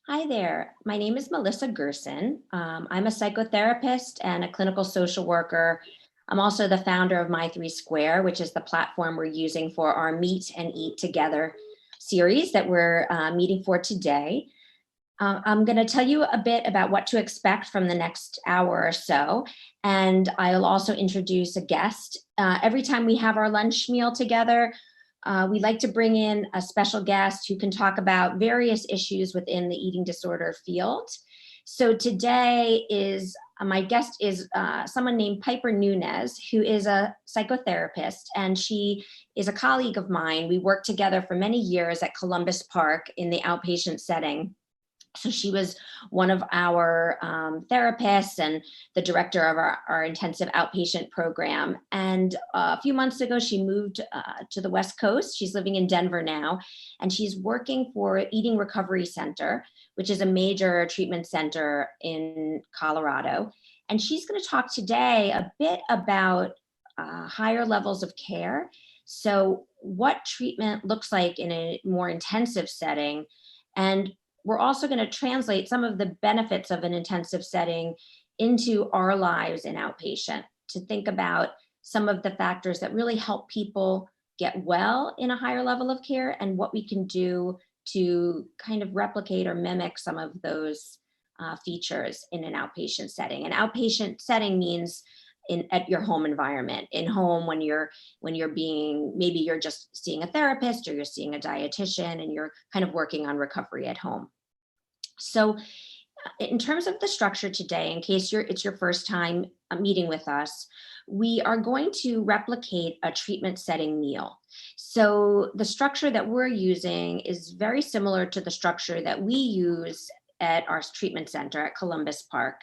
Hi there. My name is Melissa Gerson. I'm a psychotherapist and a clinical social worker. I'm also the founder of My3Square, which is the platform we're using for our Meet and Eat Together series that we're meeting for today. I'm going to tell you a bit about what to expect from the next hour or so, and I'll also introduce a guest. Every time we have our lunch meal together, we like to bring in a special guest who can talk about various issues within the eating disorder field. So today is my guest is someone named Piper Nunez, who is a psychotherapist, and she is a colleague of mine. We worked together for many years at Columbus Park in the outpatient setting. So she was one of our therapists and the director of our intensive outpatient program. And a few months ago, she moved to the West Coast. She's living in Denver now, and she's working for Eating Recovery Center, which is a major treatment center in Colorado. And she's going to talk today a bit about higher levels of care. So what treatment looks like in a more intensive setting, and we're also going to translate some of the benefits of an intensive setting into our lives in outpatient to think about some of the factors that really help people get well in a higher level of care and what we can do to kind of replicate or mimic some of those features in an outpatient setting. An outpatient setting means at your home environment, in home when you're being, maybe you're just seeing a therapist or you're seeing a dietitian and you're kind of working on recovery at home. So in terms of the structure today, in case it's your first time meeting with us, we are going to replicate a treatment setting meal. So the structure that we're using is very similar to the structure that we use at our treatment center at Columbus Park.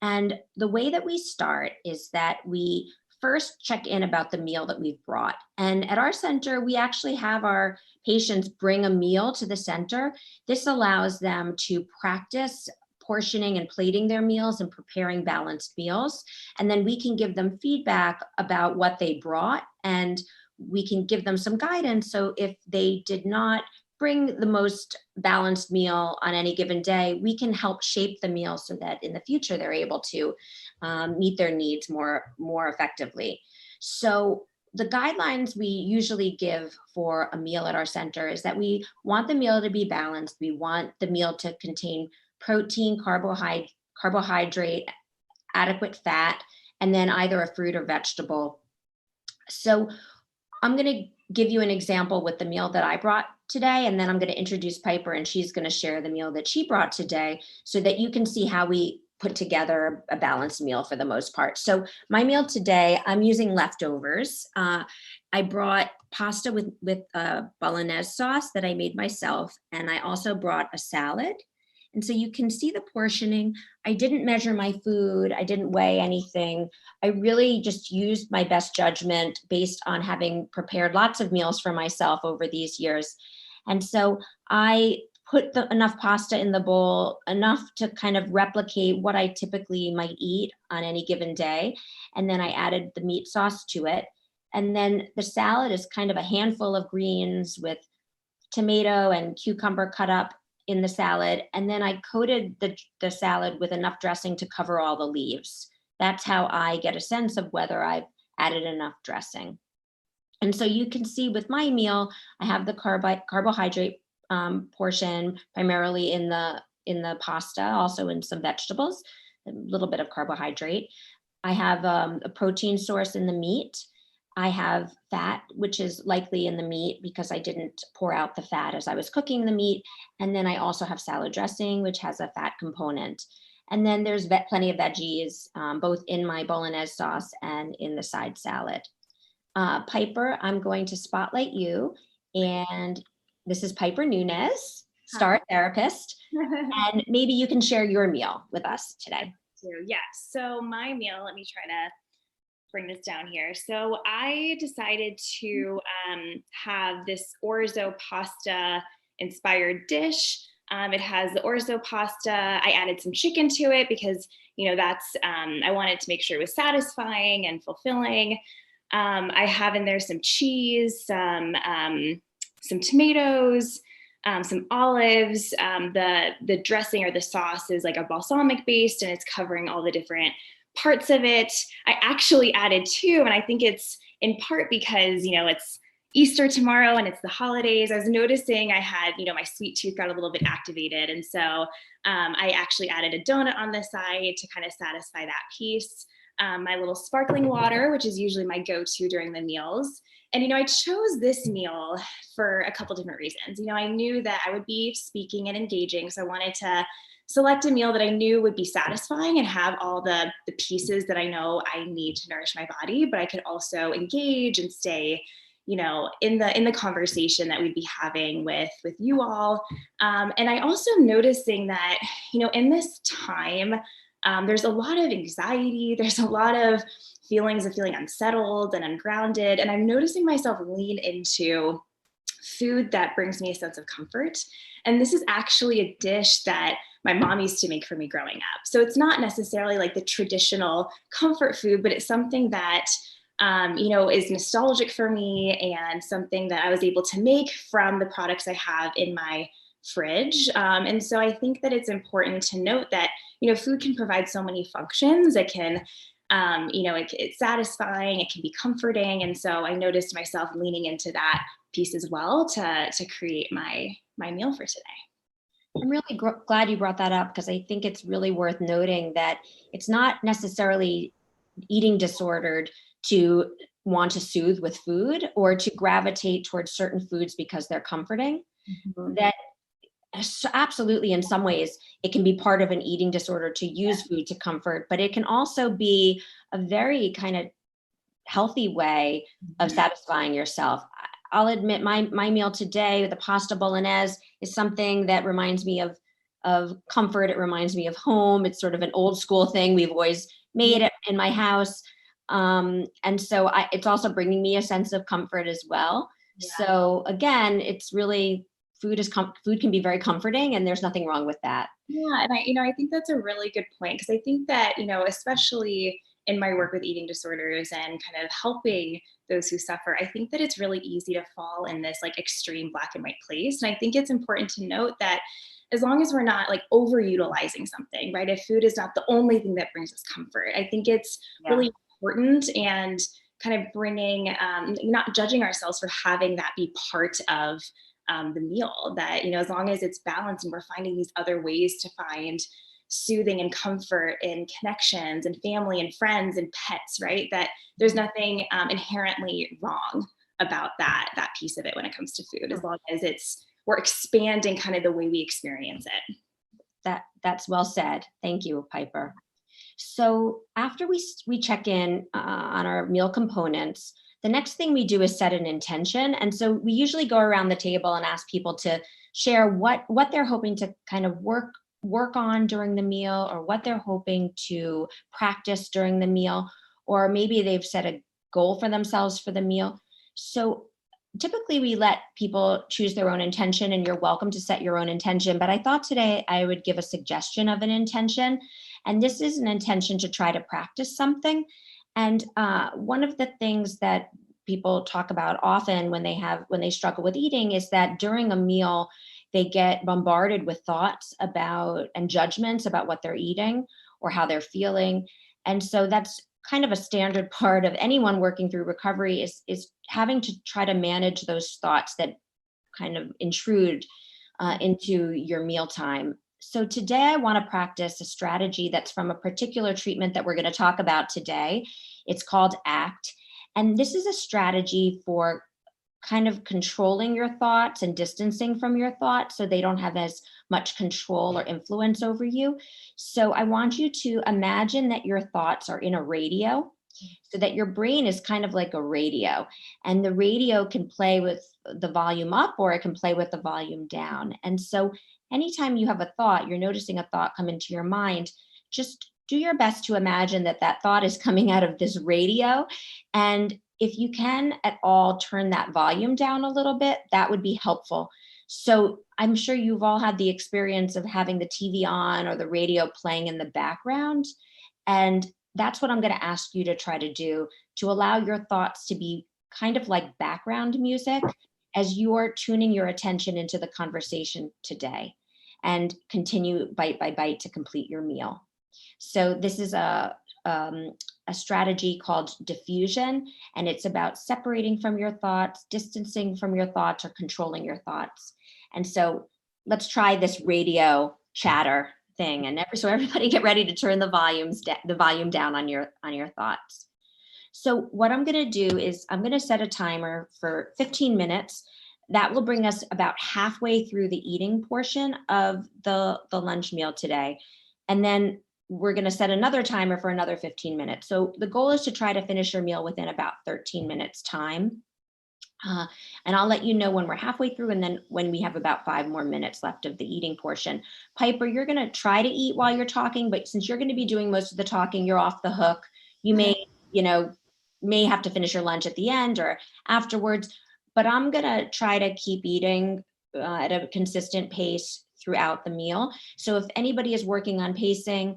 And the way that we start is that we first check in about the meal that we've brought. And at our center, we actually have our patients bring a meal to the center. This allows them to practice portioning and plating their meals and preparing balanced meals. And then we can give them feedback about what they brought, and we can give them some guidance. So if they did not bring the most balanced meal on any given day, we can help shape the meal so that in the future they're able to meet their needs more effectively. So the guidelines we usually give for a meal at our center is that we want the meal to be balanced. We want the meal to contain protein, carbohydrate, adequate fat, and then either a fruit or vegetable. So I'm going to give you an example with the meal that I brought today, and then I'm going to introduce Piper, and she's going to share the meal that she brought today so that you can see how we put together a balanced meal for the most part. So my meal today, I'm using leftovers. I brought pasta with bolognese sauce that I made myself, and I also brought a salad. And so you can see the portioning. I didn't measure my food. I didn't weigh anything. I really just used my best judgment based on having prepared lots of meals for myself over these years. And so I put enough pasta in the bowl, enough to kind of replicate what I typically might eat on any given day. And then I added the meat sauce to it. And then the salad is kind of a handful of greens with tomato and cucumber cut up in the salad. And then I coated the salad with enough dressing to cover all the leaves. That's how I get a sense of whether I've added enough dressing. And so you can see with my meal, I have the carbohydrate portion primarily in the pasta, also in some vegetables, a little bit of carbohydrate. I have a protein source in the meat. I have fat, which is likely in the meat because I didn't pour out the fat as I was cooking the meat. And then I also have salad dressing, which has a fat component. And then there's plenty of veggies, both in my bolognese sauce and in the side salad. Piper, I'm going to spotlight you. And this is Piper Nunez, star therapist. And maybe you can share your meal with us today. Yes. So my meal, let me try to bring this down here. So I decided to have this orzo pasta inspired dish. It has the orzo pasta. I added some chicken to it because, that's, I wanted to make sure it was satisfying and fulfilling. I have in there some cheese, some tomatoes, some olives. The dressing or the sauce is like a balsamic based, and it's covering all the different parts of it. I actually added two, and I think it's in part because, it's Easter tomorrow and it's the holidays. I was noticing I had, my sweet tooth got a little bit activated. And so I actually added a donut on the side to kind of satisfy that piece. My little sparkling water, which is usually my go-to during the meals. And, I chose this meal for a couple different reasons. I knew that I would be speaking and engaging. So I wanted to select a meal that I knew would be satisfying and have all the pieces that I know I need to nourish my body, but I could also engage and stay, in the conversation that we'd be having with you all. And I also noticing that, in this time, there's a lot of anxiety. There's a lot of feelings of feeling unsettled and ungrounded. And I'm noticing myself lean into food that brings me a sense of comfort. And this is actually a dish that my mom used to make for me growing up. So it's not necessarily like the traditional comfort food, but it's something that, is nostalgic for me and something that I was able to make from the products I have in my fridge. And so I think that it's important to note that, food can provide so many functions. It can, it's satisfying, it can be comforting. And so I noticed myself leaning into that piece as well to create my meal for today. I'm really glad you brought that up, because I think it's really worth noting that it's not necessarily eating disordered to want to soothe with food or to gravitate towards certain foods because they're comforting. Mm-hmm. That absolutely, in some ways, it can be part of an eating disorder to use food to comfort, but it can also be a very kind of healthy way of satisfying yourself. I'll admit my meal today, the pasta bolognese, is something that reminds me of comfort. It reminds me of home. It's sort of an old school thing. We've always made it in my house. And so it's also bringing me a sense of comfort as well. Yeah. So again, it's really, food can be very comforting, and there's nothing wrong with that. Yeah. And I think that's a really good point, because I think that, especially in my work with eating disorders and kind of helping those who suffer, I think that it's really easy to fall in this like extreme black and white place. And I think it's important to note that as long as we're not like overutilizing something, right? If food is not the only thing that brings us comfort, I think it's really important, and kind of bringing, not judging ourselves for having that be part of the meal. That, as long as it's balanced and we're finding these other ways to find soothing and comfort in connections and family and friends and pets, right? That there's nothing inherently wrong about that piece of it when it comes to food, as long as we're expanding kind of the way we experience it. That's well said. Thank you, Piper. So after we check in on our meal components, the next thing we do is set an intention. And so we usually go around the table and ask people to share what they're hoping to kind of work on during the meal, or what they're hoping to practice during the meal, or maybe they've set a goal for themselves for the meal. So typically we let people choose their own intention, and you're welcome to set your own intention. But I thought today I would give a suggestion of an intention. And this is an intention to try to practice something. And one of the things that people talk about often when they struggle with eating is that during a meal, they get bombarded with thoughts about and judgments about what they're eating or how they're feeling. And so that's kind of a standard part of anyone working through recovery, is having to try to manage those thoughts that kind of intrude into your mealtime. So today I want to practice a strategy that's from a particular treatment that we're going to talk about today. It's called ACT. And this is a strategy for kind of controlling your thoughts and distancing from your thoughts so they don't have as much control or influence over you. So I want you to imagine that your thoughts are in a radio, so that your brain is kind of like a radio, and the radio can play with the volume up or it can play with the volume down. And so anytime you have a thought, you're noticing a thought come into your mind, just do your best to imagine that thought is coming out of this radio. And if you can at all turn that volume down a little bit, that would be helpful. So I'm sure you've all had the experience of having the TV on or the radio playing in the background. And that's what I'm going to ask you to try to do, to allow your thoughts to be kind of like background music, as you are tuning your attention into the conversation today and continue bite by bite to complete your meal. So this is a strategy called diffusion, and it's about separating from your thoughts, distancing from your thoughts, or controlling your thoughts. And so let's try this radio chatter thing, and so everybody get ready to turn the volume down on your thoughts. So what I'm going to do is I'm going to set a timer for 15 minutes. That will bring us about halfway through the eating portion of the lunch meal today. And then we're going to set another timer for another 15 minutes. So the goal is to try to finish your meal within about 13 minutes time. And I'll let you know when we're halfway through and then when we have about 5 more minutes left of the eating portion. Piper, you're going to try to eat while you're talking, but since you're going to be doing most of the talking, you're off the hook. You may have to finish your lunch at the end or afterwards, but I'm going to try to keep eating at a consistent pace throughout the meal. So if anybody is working on pacing,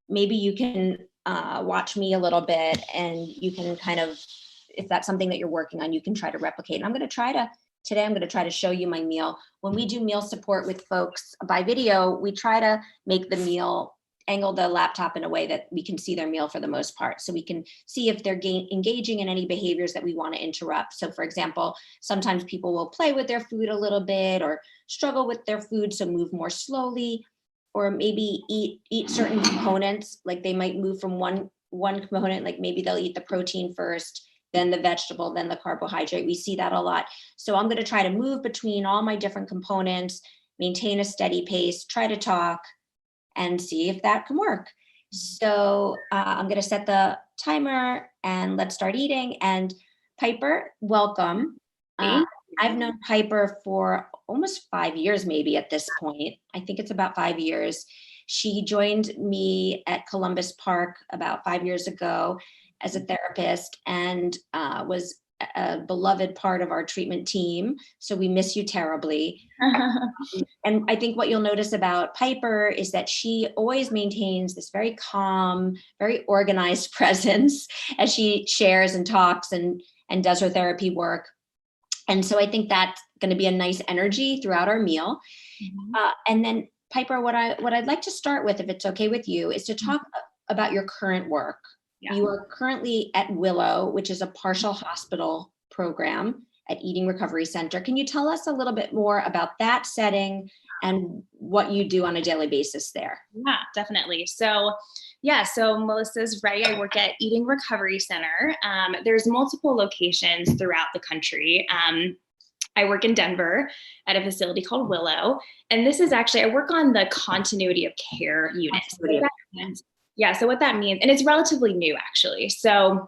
maybe you can watch me a little bit and you can kind of, if that's something that you're working on, you can try to replicate. And I'm going to try to show you my meal. When we do meal support with folks by video, we try to make the meal, angle the laptop in a way that we can see their meal for the most part. So we can see if they're engaging in any behaviors that we want to interrupt. So for example, sometimes people will play with their food a little bit or struggle with their food, so move more slowly, or maybe eat certain components. Like they might move from one component, like maybe they'll eat the protein first, then the vegetable, then the carbohydrate. We see that a lot. So I'm going to try to move between all my different components, maintain a steady pace, try to talk, and see if that can work. So I'm going to set the timer and let's start eating. And Piper, welcome. I've known Piper for almost 5 years, maybe at this point. I think it's about 5 years. She joined me at Columbus Park about 5 years ago as a therapist and was a beloved part of our treatment team. So we miss you terribly. And I think what you'll notice about Piper is that she always maintains this very calm, very organized presence as she shares and talks and does her therapy work. And so I think that's going to be a nice energy throughout our meal. Mm-hmm. And then Piper, what I'd like to start with, if it's okay with you, is to talk about your current work. Yeah. You are currently at Willow, which is a partial hospital program at Eating Recovery Center. Can you tell us a little bit more about that setting and what you do on a daily basis there? Yeah, definitely. So Melissa's right. I work at Eating Recovery Center. There's multiple locations throughout the country. I work in Denver at a facility called Willow. And this is actually, I work on the continuity of care unit. So what that means, and it's relatively new actually. So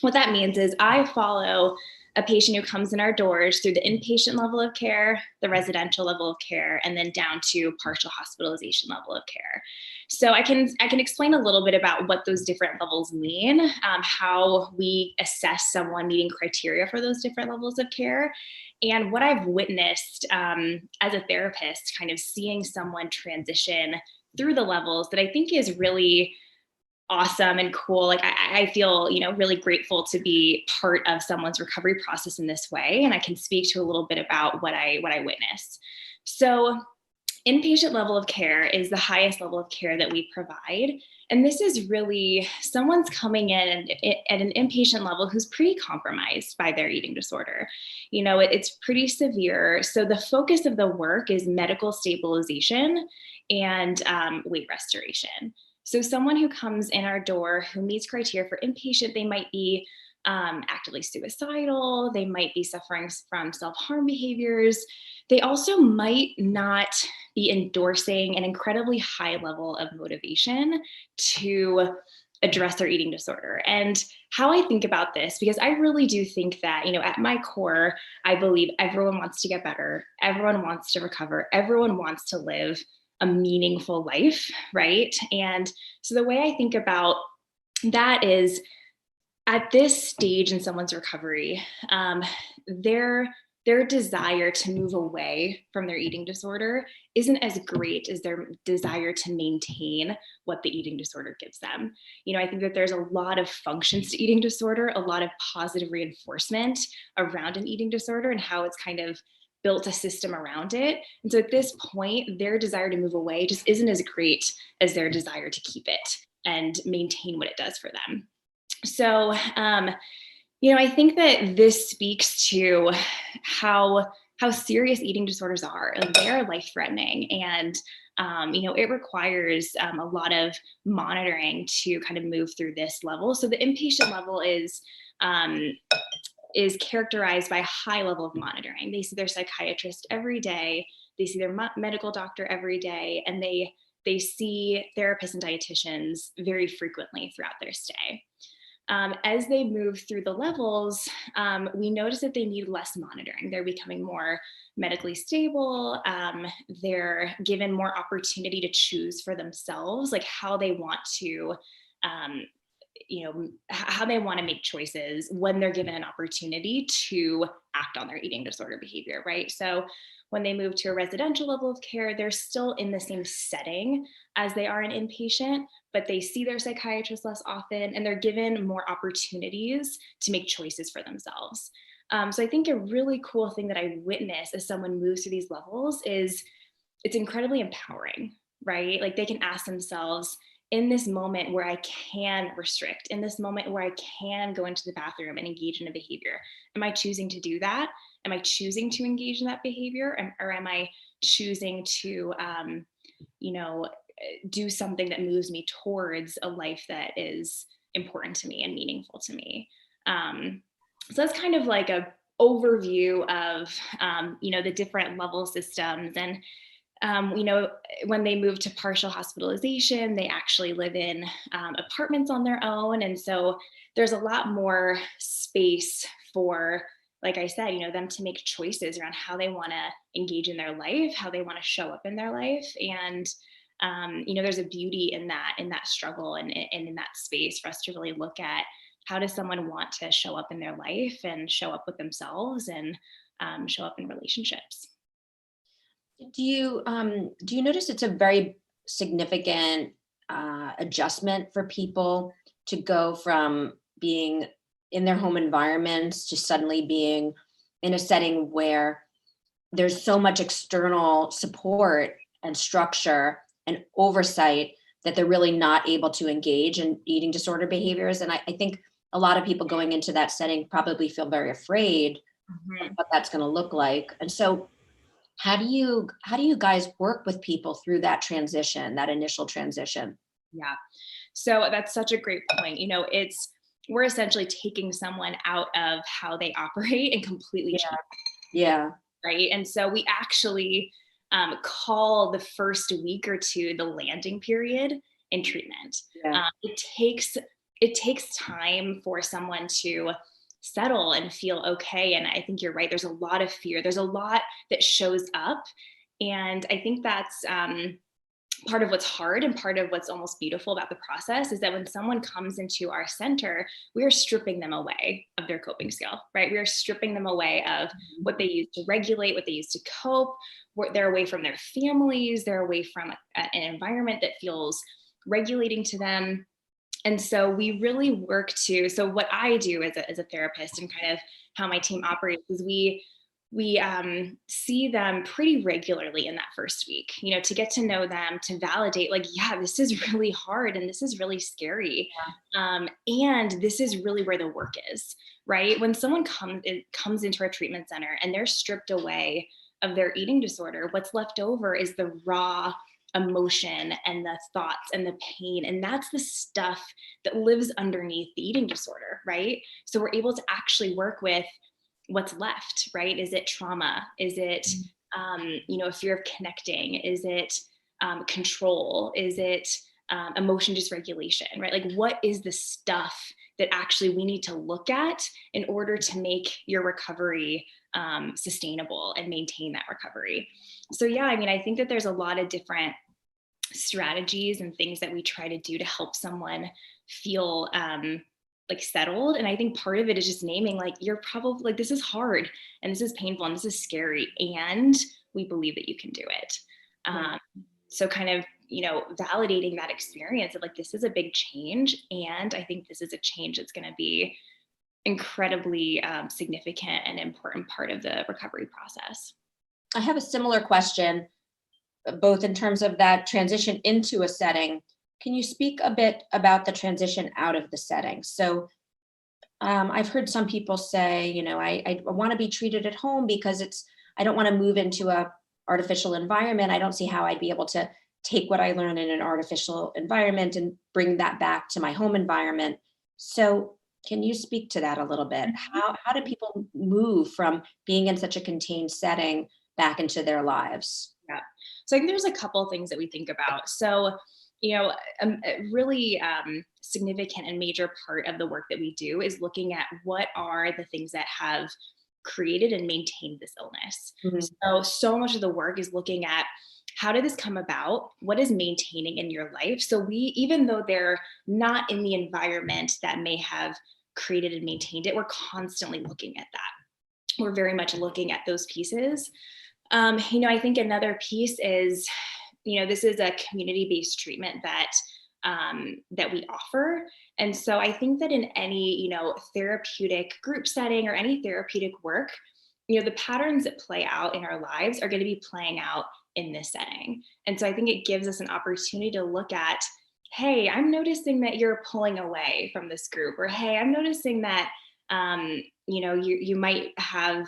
what that means is I follow a patient who comes in our doors through the inpatient level of care, the residential level of care, and then down to partial hospitalization level of care. So I can explain a little bit about what those different levels mean, how we assess someone meeting criteria for those different levels of care, and what I've witnessed as a therapist, kind of seeing someone transition through the levels that I think is really awesome and cool. Like I feel, really grateful to be part of someone's recovery process in this way. And I can speak to a little bit about what I witnessed. So inpatient level of care is the highest level of care that we provide. And this is really someone's coming in at an inpatient level who's pretty compromised by their eating disorder. It's pretty severe. So the focus of the work is medical stabilization and weight restoration. So someone who comes in our door who meets criteria for inpatient, they might be actively suicidal. They might be suffering from self-harm behaviors. They also might not be endorsing an incredibly high level of motivation to address their eating disorder. And how I think about this, because I really do think that, at my core, I believe everyone wants to get better. Everyone wants to recover. Everyone wants to live a meaningful life, right? And so the way I think about that is at this stage in someone's recovery, they're their desire to move away from their eating disorder isn't as great as their desire to maintain what the eating disorder gives them. I think that there's a lot of functions to eating disorder, a lot of positive reinforcement around an eating disorder and how it's kind of built a system around it. And so at this point, their desire to move away just isn't as great as their desire to keep it and maintain what it does for them. So, I think that this speaks to how serious eating disorders are. Like, they are life threatening, and it requires a lot of monitoring to kind of move through this level. So the inpatient level is characterized by a high level of monitoring. They see their psychiatrist every day. They see their medical doctor every day, and they see therapists and dietitians very frequently throughout their stay. As they move through the levels, we notice that they need less monitoring. They're becoming more medically stable. They're given more opportunity to choose for themselves, like how they want to, how they want to make choices when they're given an opportunity to act on their eating disorder behavior, right? So when they move to a residential level of care, they're still in the same setting as they are an inpatient, but they see their psychiatrist less often and they're given more opportunities to make choices for themselves. So I think a really cool thing that I witness as someone moves through these levels is it's incredibly empowering, right? Like, they can ask themselves, in this moment where I can restrict, in this moment where I can go into the bathroom and engage in a behavior, am I choosing to do that? Am I choosing to engage in that behavior? Or am I choosing to, do something that moves me towards a life that is important to me and meaningful to me? So that's kind of like a overview of, the different level systems. And when they move to partial hospitalization, they actually live in apartments on their own. And so there's a lot more space for, like I said, them to make choices around how they want to engage in their life, how they want to show up in their life. And, there's a beauty in that struggle and in that space for us to really look at how does someone want to show up in their life and show up with themselves and show up in relationships. Do you notice it's a very significant adjustment for people to go from being in their home environments to suddenly being in a setting where there's so much external support and structure and oversight that they're really not able to engage in eating disorder behaviors? And I think a lot of people going into that setting probably feel very afraid of Mhm. what that's going to look like. And so how do you guys work with people through that transition, that initial transition? Yeah. So that's such a great point. We're essentially taking someone out of how they operate and completely Yeah. change, Yeah. right? And so we actually call the first week or two the landing period in treatment. Yeah. It takes time for someone to settle and feel okay. And I think you're right. There's a lot of fear. There's a lot that shows up, and I think that's part of what's hard and part of what's almost beautiful about the process is that when someone comes into our center, we are stripping them away of their coping skill, right? We are stripping them away of what they use to regulate, what they use to cope. They're away from their families. They're away from an environment that feels regulating to them. And so we really so what I do as a therapist and kind of how my team operates is we see them pretty regularly in that first week, to get to know them, to validate, like, yeah, this is really hard and this is really scary. And this is really where the work is, right? When someone comes into our treatment center and they're stripped away of their eating disorder, what's left over is the raw emotion and the thoughts and the pain. And that's the stuff that lives underneath the eating disorder, right? So we're able to actually work with what's left, right? Is it trauma? Is it, a fear of connecting? Is it control? Is it emotion dysregulation, right? Like, what is the stuff that actually we need to look at in order to make your recovery sustainable and maintain that recovery? So, yeah, I mean, I think that there's a lot of different strategies and things that we try to do to help someone feel like settled. And I think part of it is just naming, like, you're probably like, this is hard and this is painful and this is scary. And we believe that you can do it. Right. So kind of, validating that experience of like, this is a big change. And I think this is a change that's going to be incredibly significant and important part of the recovery process. I have a similar question, both in terms of that transition into a setting. Can you speak a bit about the transition out of the setting? So I've heard some people say, I want to be treated at home because I don't want to move into a artificial environment. I don't see how I'd be able to take what I learn in an artificial environment and bring that back to my home environment. So can you speak to that a little bit? How do people move from being in such a contained setting back into their lives? Yeah. So I think there's a couple things that we think about. So, a really significant and major part of the work that we do is looking at what are the things that have created and maintained this illness. Mhm. So much of the work is looking at how did this come about? What is maintaining in your life? So even though they're not in the environment that may have created and maintained it, we're constantly looking at that. We're very much looking at those pieces. I think another piece is, this is a community-based treatment that we offer. And so I think that in any, therapeutic group setting or any therapeutic work, the patterns that play out in our lives are going to be playing out in this setting. And so I think it gives us an opportunity to look at, hey, I'm noticing that you're pulling away from this group, or hey, I'm noticing that you might have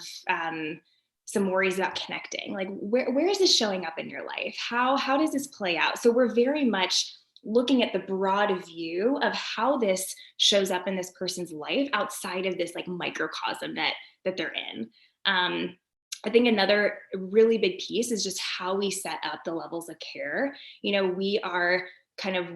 some worries about connecting. Like, where is this showing up in your life? How does this play out? So we're very much looking at the broad view of how this shows up in this person's life outside of this like microcosm that they're in. I think another really big piece is just how we set up the levels of care. We are kind of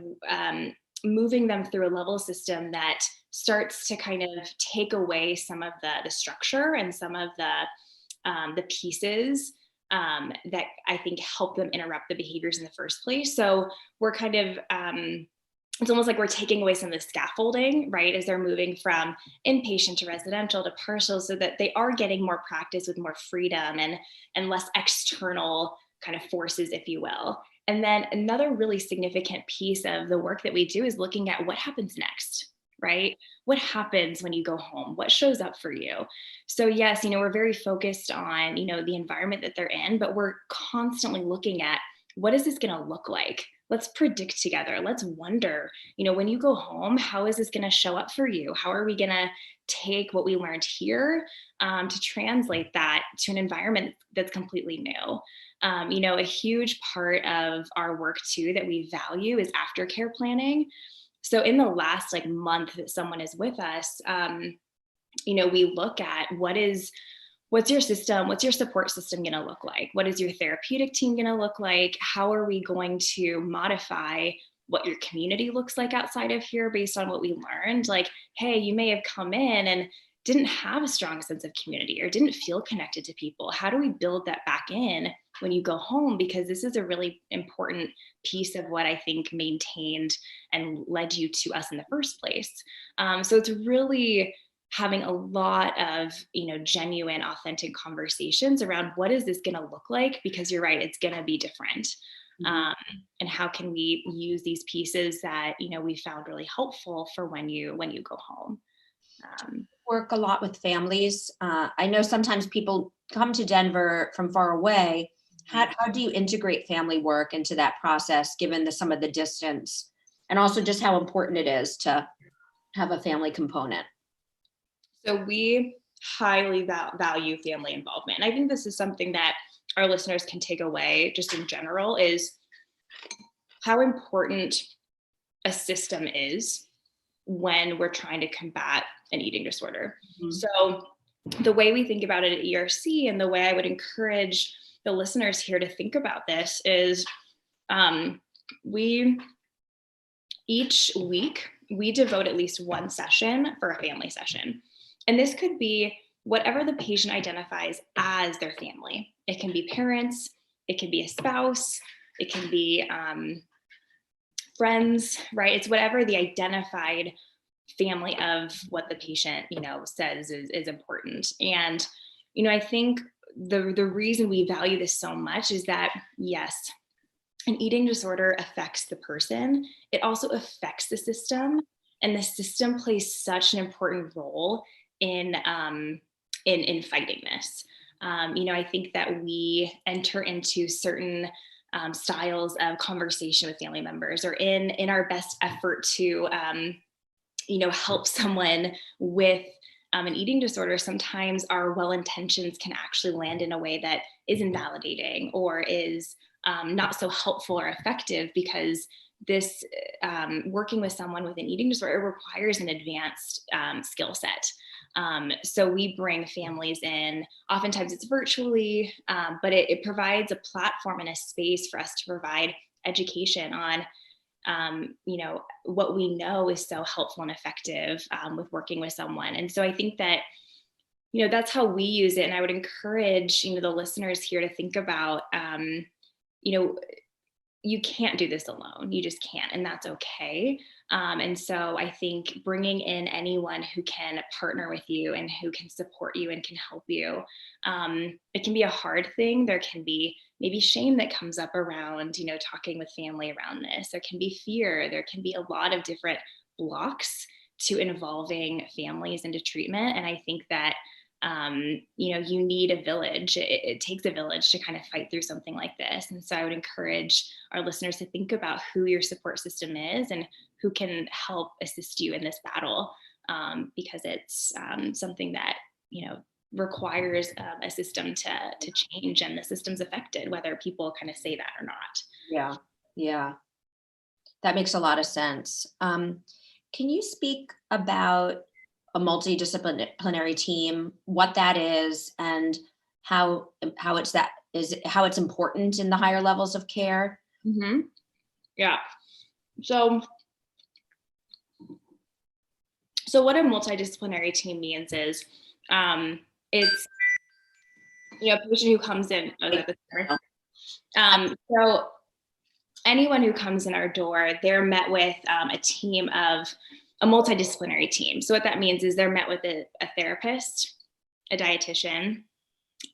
moving them through a level system that starts to kind of take away some of the structure and some of the pieces that I think help them interrupt the behaviors in the first place. So we're kind of, it's almost like we're taking away some of the scaffolding, right, as they're moving from inpatient to residential to partial, so that they are getting more practice with more freedom and less external kind of forces, if you will. And then another really significant piece of the work that we do is looking at what happens next, right? What happens when you go home? What shows up for you? So yes, we're very focused on, the environment that they're in, but we're constantly looking at what is this going to look like? Let's predict together. Let's wonder, when you go home, how is this going to show up for you? How are we going to take what we learned here to translate that to an environment that's completely new? A huge part of our work too that we value is aftercare planning. So in the last like month that someone is with us, we look at what's your system, what's your support system going to look like? What is your therapeutic team going to look like? How are we going to modify what your community looks like outside of here based on what we learned? Like, hey, you may have come in and didn't have a strong sense of community or didn't feel connected to people. How do we build that back in when you go home? Because this is a really important piece of what I think maintained and led you to us in the first place. So it's really having a lot of, genuine, authentic conversations around what is this going to look like? Because you're right, it's going to be different. And how can we use these pieces that, we found really helpful for when you go home? Work a lot with families. I know sometimes people come to Denver from far away. How do you integrate family work into that process, given some of the distance, and also just how important it is to have a family component? So we highly value family involvement. And I think this is something that our listeners can take away just in general, is how important a system is when we're trying to combat an eating disorder. Mm-hmm. So the way we think about it at ERC, and the way I would encourage the listeners here to think about this, is each week we devote at least one session for a family session. And this could be whatever the patient identifies as their family. It can be parents, it can be a spouse, it can be friends, right? It's whatever the identified family of what the patient, says is important. And, I think the reason we value this so much is that, yes, an eating disorder affects the person. It also affects the system, and the system plays such an important role in fighting this. I think that we enter into certain styles of conversation with family members, or in our best effort to help someone with an eating disorder. Sometimes our well intentions can actually land in a way that is invalidating or is not so helpful or effective, because this working with someone with an eating disorder requires an advanced skill set. So we bring families in, oftentimes it's virtually, but it provides a platform and a space for us to provide education on what we know is so helpful and effective with working with someone. And so I think that, that's how we use it. And I would encourage, the listeners here to think about, you can't do this alone. You just can't, and that's okay. And so I think bringing in anyone who can partner with you and who can support you and can help you, it can be a hard thing. There can be maybe shame that comes up around, talking with family around this. There can be fear. There can be a lot of different blocks to involving families into treatment. And I think that you need a village. It takes a village to kind of fight through something like this. And so I would encourage our listeners to think about who your support system is and who can help assist you in this battle, because it's something that, requires a system to change, and the system's affected, whether people kind of say that or not. Yeah, that makes a lot of sense. Can you speak about a multidisciplinary team, what that is, and how it's important in the higher levels of care? Mm-hmm. Yeah. So what a multidisciplinary team means is it's a patient who comes in. So anyone who comes in our door, they're met with a multidisciplinary team. So what that means is they're met with a therapist, a dietitian,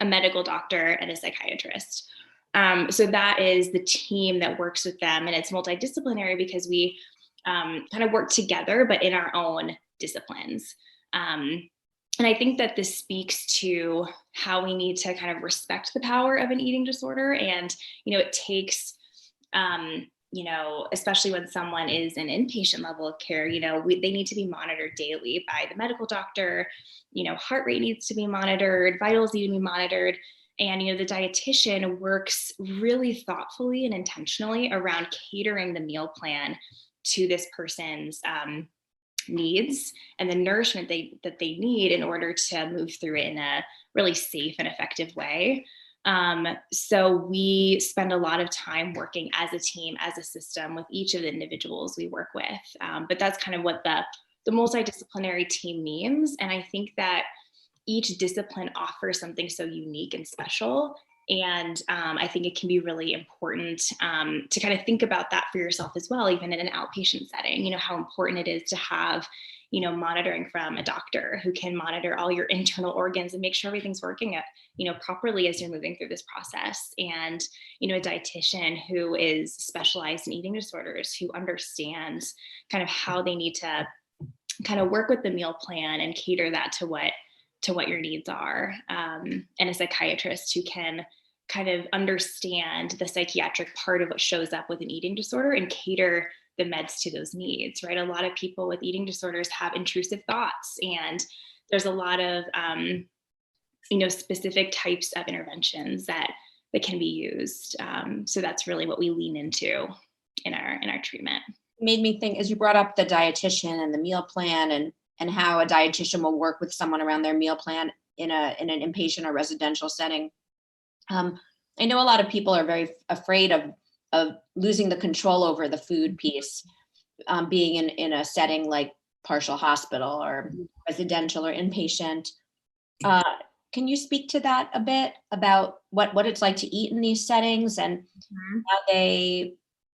a medical doctor, and a psychiatrist. So that is the team that works with them, and it's multidisciplinary because we kind of work together, but in our own disciplines. And I think that this speaks to how we need to kind of respect the power of an eating disorder. And, it takes, especially when someone is in inpatient level of care, they need to be monitored daily by the medical doctor. Heart rate needs to be monitored, vitals need to be monitored. And, the dietitian works really thoughtfully and intentionally around catering the meal plan to this person's needs and the nourishment that they need in order to move through it in a really safe and effective way. So we spend a lot of time working as a team, as a system, with each of the individuals we work with. But that's kind of what the multidisciplinary team means. And I think that each discipline offers something so unique and special. And I think it can be really important to kind of think about that for yourself as well, even in an outpatient setting, how important it is to have, monitoring from a doctor who can monitor all your internal organs and make sure everything's working, properly as you're moving through this process. And, a dietitian who is specialized in eating disorders, who understands kind of how they need to kind of work with the meal plan and cater that to what your needs are. And a psychiatrist who can kind of understand the psychiatric part of what shows up with an eating disorder and cater the meds to those needs, right? A lot of people with eating disorders have intrusive thoughts, and there's a lot of, specific types of interventions that can be used. So that's really what we lean into in our treatment. Made me think, as you brought up the dietitian and the meal plan and how a dietitian will work with someone around their meal plan in an inpatient or residential setting. I know a lot of people are very afraid of losing the control over the food piece, being in a setting like partial hospital or residential or inpatient. Can you speak to that a bit about what it's like to eat in these settings and how they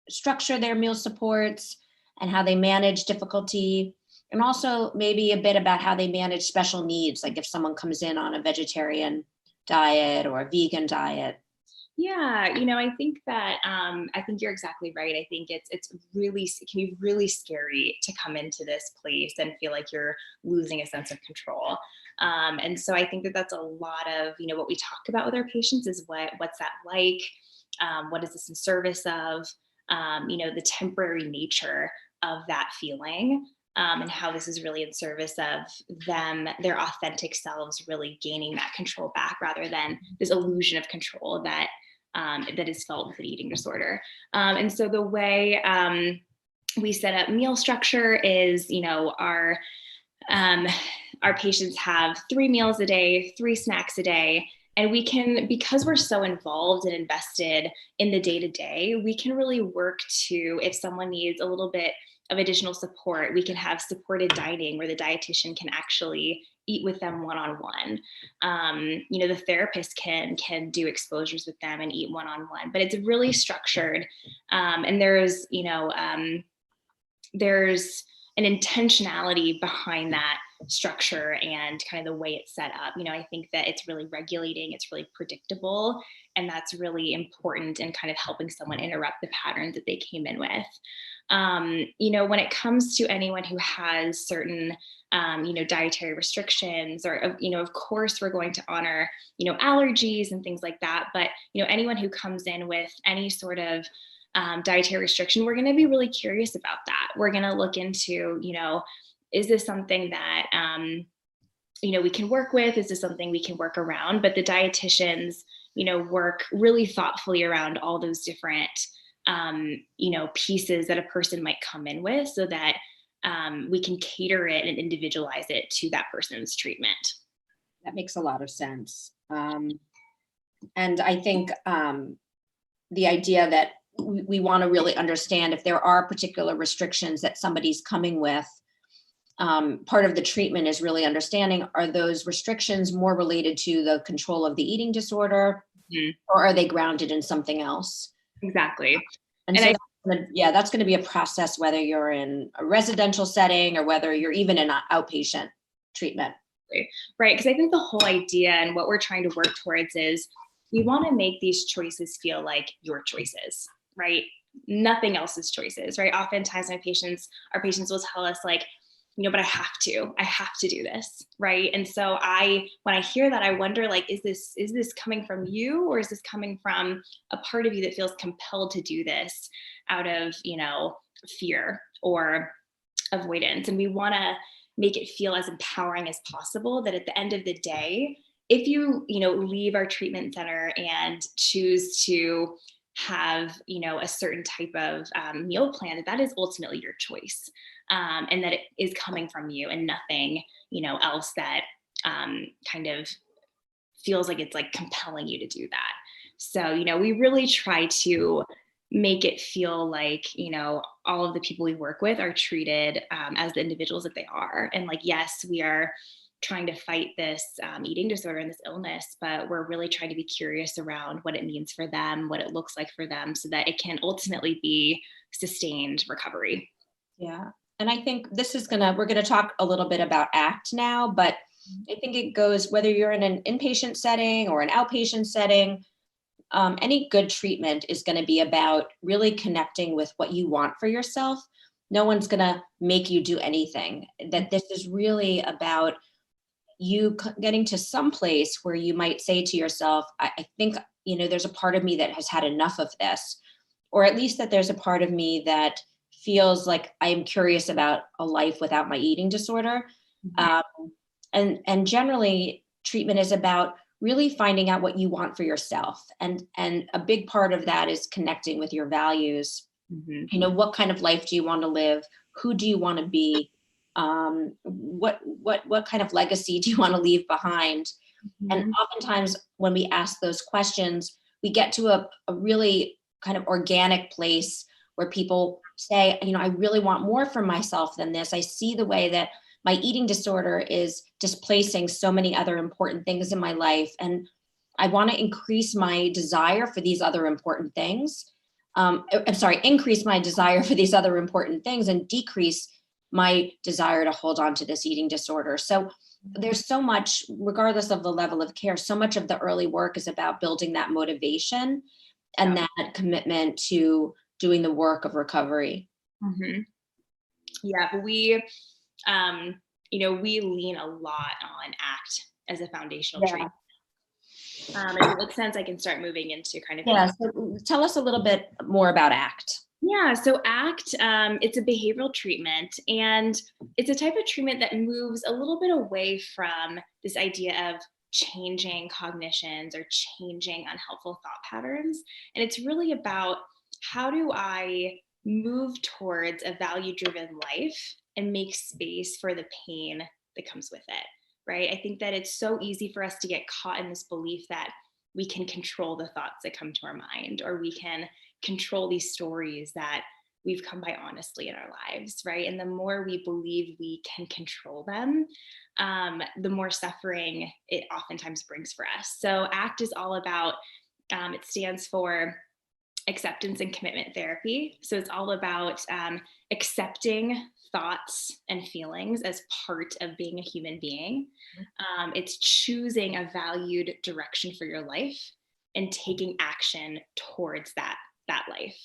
structure their meal supports and how they manage difficulty And also maybe a bit about how they manage special needs, like if someone comes in on a vegetarian diet or a vegan diet. Yeah, I think that I think you're exactly right. I think it's really, it can be really scary to come into this place and feel like you're losing a sense of control. And so I think that that's a lot of what we talk about with our patients is what's that like, what is this in service of, the temporary nature of that feeling. And how this is really in service of them, their authentic selves, really gaining that control back, rather than this illusion of control that is felt with an eating disorder. And so the way we set up meal structure is, our patients have 3 meals a day, 3 snacks a day. And we can, because we're so involved and invested in the day to day, we can really work to, if someone needs a little bit of additional support, we can have supported dining where the dietitian can actually eat with them one-on-one. The therapist can do exposures with them and eat one-on-one, but it's really structured. And there's an intentionality behind that structure and kind of the way it's set up. I think that it's really regulating, it's really predictable, and that's really important in kind of helping someone interrupt the patterns that they came in with. When it comes to anyone who has certain, dietary restrictions, or, of course, we're going to honor, allergies and things like that. But, anyone who comes in with any sort of dietary restriction, we're going to be really curious about that. We're going to look into, is this something that, we can work with? Is this something we can work around? But the dietitians, work really thoughtfully around all those different pieces that a person might come in with, so that we can cater it and individualize it to that person's treatment. That makes a lot of sense. And I think the idea that we want to really understand if there are particular restrictions that somebody's coming with, part of the treatment is really understanding, are those restrictions more related to the control of the eating disorder, or are they grounded in something else? Exactly. And so that's going to be a process, whether you're in a residential setting or whether you're even in an outpatient treatment. Right. Because I think the whole idea and what we're trying to work towards is we want to make these choices feel like your choices, right? Nothing else's choices, right? Oftentimes our patients will tell us like, but I have to do this. Right. And so when I hear that, I wonder, like, is this coming from you, or is this coming from a part of you that feels compelled to do this out of, fear or avoidance? And we want to make it feel as empowering as possible, that at the end of the day, if you, leave our treatment center and choose to have, a certain type of meal plan, that is ultimately your choice. And that it is coming from you and nothing, else that kind of feels like it's like compelling you to do that. So, we really try to make it feel like, all of the people we work with are treated as the individuals that they are. And like, yes, we are trying to fight this eating disorder and this illness, but we're really trying to be curious around what it means for them, what it looks like for them, so that it can ultimately be sustained recovery. Yeah. And I think we're going to talk a little bit about ACT now, but I think it goes, whether you're in an inpatient setting or an outpatient setting, any good treatment is going to be about really connecting with what you want for yourself. No one's going to make you do anything. That this is really about you getting to some place where you might say to yourself, I think, there's a part of me that has had enough of this, or at least that there's a part of me that feels like I'm curious about a life without my eating disorder. And generally, treatment is about really finding out what you want for yourself. And a big part of that is connecting with your values. What kind of life do you want to live? Who do you want to be? What kind of legacy do you want to leave behind? And oftentimes when we ask those questions, we get to a really kind of organic place where people say, I really want more for myself than this. I see the way that my eating disorder is displacing so many other important things in my life. And I want to increase my desire for these other important things. Increase my desire for these other important things and decrease my desire to hold on to this eating disorder. So there's so much, regardless of the level of care, so much of the early work is about building that motivation and that commitment to doing the work of recovery. Mm-hmm. Yeah, we, we lean a lot on ACT as a foundational treatment. If it makes sense, I can start moving into kind of. Yeah, so tell us a little bit more about ACT. Yeah, so ACT, it's a behavioral treatment, and it's a type of treatment that moves a little bit away from this idea of changing cognitions or changing unhelpful thought patterns. And it's really about, how do I move towards a value-driven life and make space for the pain that comes with it, right? I think that it's so easy for us to get caught in this belief that we can control the thoughts that come to our mind, or we can control these stories that we've come by honestly in our lives, right? And the more we believe we can control them, the more suffering it oftentimes brings for us. So ACT is all about, it stands for acceptance and commitment therapy. So it's all about accepting thoughts and feelings as part of being a human being. It's choosing a valued direction for your life and taking action towards that life.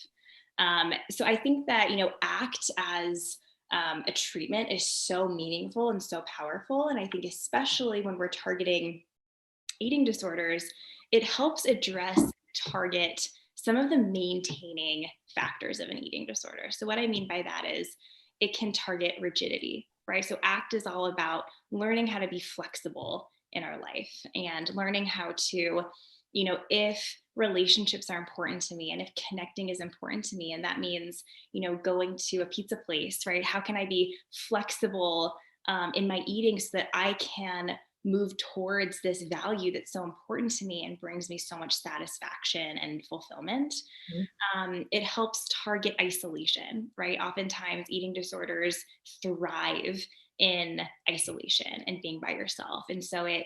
So I think that, ACT as a treatment is so meaningful and so powerful. And I think especially when we're targeting eating disorders, it helps target some of the maintaining factors of an eating disorder. So what I mean by that is, it can target rigidity, right? So ACT is all about learning how to be flexible in our life and learning how to, if relationships are important to me and if connecting is important to me, and that means, going to a pizza place, right? How can I be flexible in my eating so that I can move towards this value that's so important to me and brings me so much satisfaction and fulfillment? It helps target isolation, right? Oftentimes eating disorders thrive in isolation and being by yourself. And so it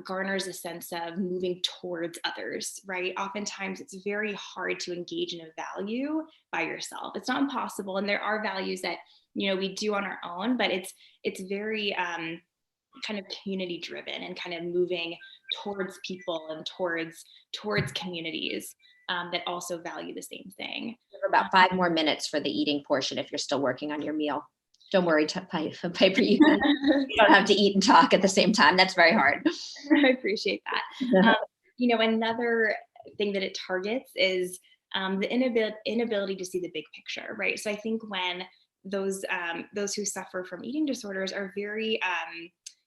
garners a sense of moving towards others, right? Oftentimes it's very hard to engage in a value by yourself. It's not impossible. And there are values that, we do on our own, but it's very kind of community driven and kind of moving towards people and towards communities that also value the same thing. We have about 5 more minutes for the eating portion if you're still working on your meal. Don't worry, Piper, you don't have to eat and talk at the same time. That's very hard. I appreciate that. Another thing that it targets is the inability to see the big picture, right? So I think when those who suffer from eating disorders are very